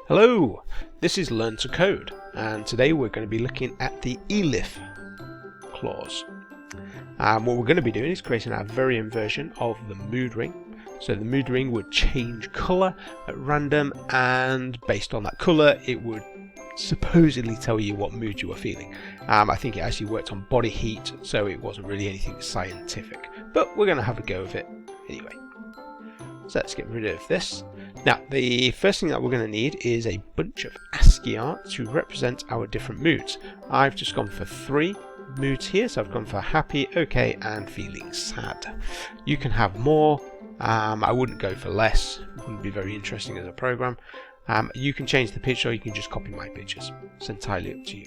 Hello, this is Learn to Code, and today we're going to be looking at the Elif clause. What we're going to be doing is creating our very own version of the mood ring. So the mood ring would change colour at random, and based on that colour it would supposedly tell you what mood you were feeling. I think it actually worked on body heat, so it wasn't really anything scientific, but we're going to have a go of it anyway. So let's get rid of this. Now, the first thing that we're going to need is a bunch of ASCII art to represent our different moods. I've just gone for 3 moods here, so I've gone for happy, okay, and feeling sad. You can have more. I wouldn't go for less. It wouldn't be very interesting as a program. You can change the picture, or you can just copy my pictures. It's entirely up to you.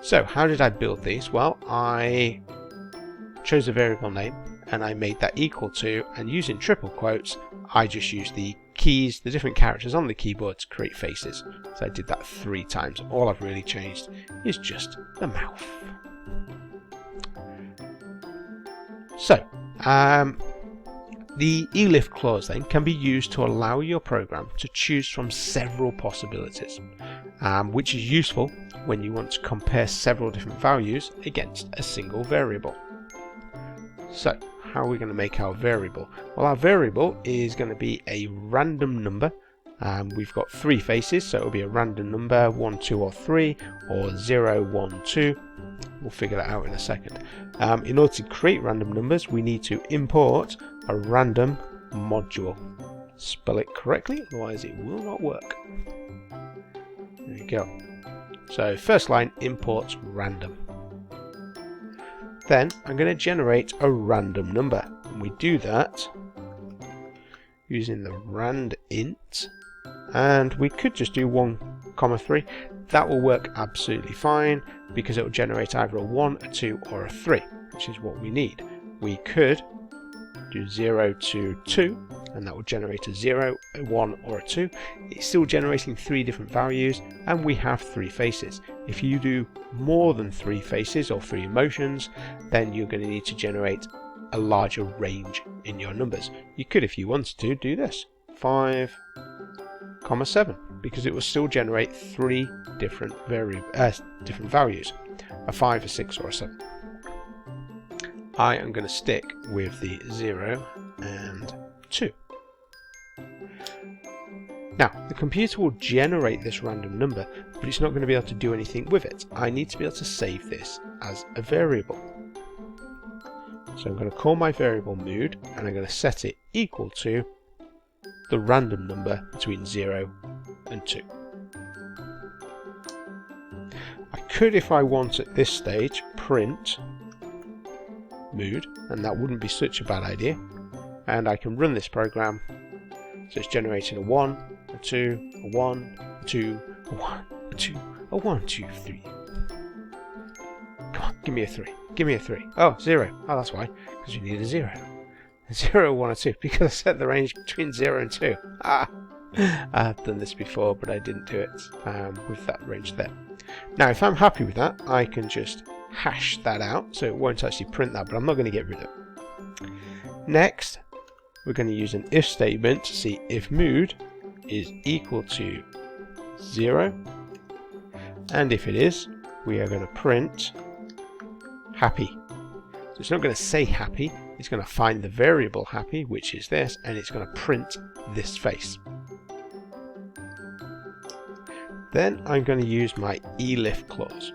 So, how did I build these? Well, I chose a variable name and I made that equal to, and using triple quotes, I just used the keys, the different characters on the keyboard to create faces. So I did that 3 times. All I've really changed is just the mouth. So, the Elif clause then can be used to allow your program to choose from several possibilities, which is useful when you want to compare several different values against a single variable. So, how are we going to make our variable? Well, our variable is going to be a random number. We've got 3 faces, so it'll be a random number, 1, 2, or 3, or 0, 1, 2. We'll figure that out in a second. In order to create random numbers, we need to import a random module. Spell it correctly, otherwise it will not work. There you go. So first line imports random. Then I'm going to generate a random number, and we do that using the rand int, and we could just do 1, 3. That will work absolutely fine because it will generate either a 1, a 2, or a 3, which is what we need. We could do 0 to 2, and that will generate a 0, a 1, or a 2. It's still generating 3 different values, and we have 3 faces. If you do more than 3 faces or 3 emotions, then you're going to need to generate a larger range in your numbers. You could, if you wanted to, do this 5, 7, because it will still generate 3 different values, a 5, a 6, or a 7. I am going to stick with the 0 and 2. Now, the computer will generate this random number, but it's not going to be able to do anything with it. I need to be able to save this as a variable. So I'm going to call my variable mood, and I'm going to set it equal to the random number between 0 and 2. I could, if I want at this stage, print mood, and that wouldn't be such a bad idea. And I can run this program, so it's generating a 1, a 2, a 1, a 2, a 1, a 2, a 1, 2, 3. Come on, give me a 3. Give me a 3. Oh, 0. Oh, that's why, because you need a 0. 0, 1, or 2, because I set the range between 0 and 2. I've done this before, but I didn't do it with that range there. Now, if I'm happy with that, I can just hash that out, so it won't actually print that, but I'm not going to get rid of it. Next, we're going to use an if statement to see if mood is equal to 0, and if it is, we are going to print happy. So it's not going to say happy, it's going to find the variable happy, which is this, and it's going to print this face. Then I'm going to use my Elif clause,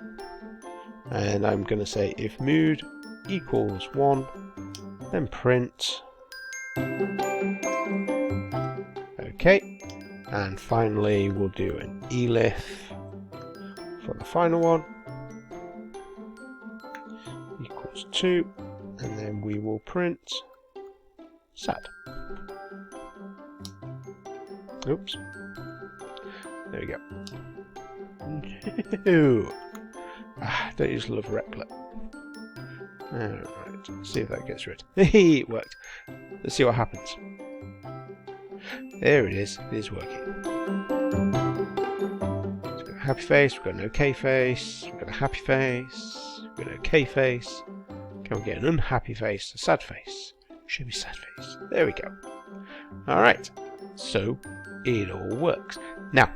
and I'm going to say if mood equals 1, then print. Okay, and finally we'll do an Elif for the final one, equals 2, and then we will print sad. Oops. There we go. No. Don't you just love replit? Alright, let's see if that gets rid. It worked. Let's see what happens. There it is. It is working. We've got a happy face, we've got an okay face, we've got a happy face, we've got an okay face. Can we get an unhappy face, a sad face? Should be sad face. There we go. Alright, so it all works. Now,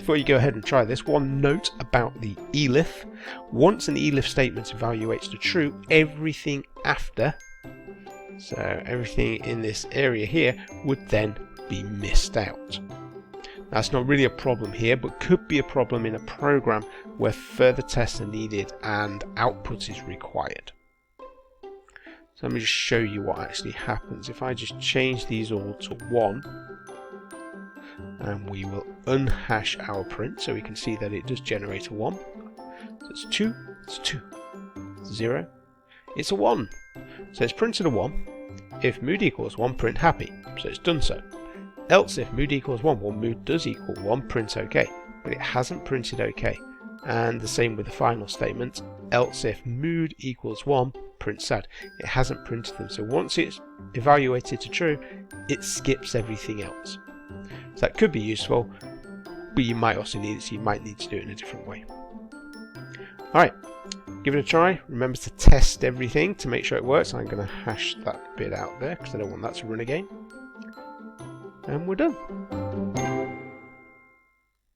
before you go ahead and try this, one note about the Elif. Once an Elif statement evaluates to true, everything after, so everything in this area here, would then be missed out. That's not really a problem here, but could be a problem in a program where further tests are needed and output is required. So let me just show you what actually happens. If I just change these all to 1, and we will unhash our print so we can see that it does generate a 1. So it's 2, it's 2, it's 0, it's a 1. So it's printed a 1. If mood equals 1, print happy, so it's done so. Else if mood equals 1, well, mood does equal 1, print OK, but it hasn't printed OK. And the same with the final statement, else if mood equals 1, print sad. It hasn't printed them, so once it's evaluated to true, it skips everything else. So that could be useful, but you might also need it, so you might need to do it in a different way. Alright, give it a try. Remember to test everything to make sure it works. I'm going to hash that bit out there because I don't want that to run again. And we're done.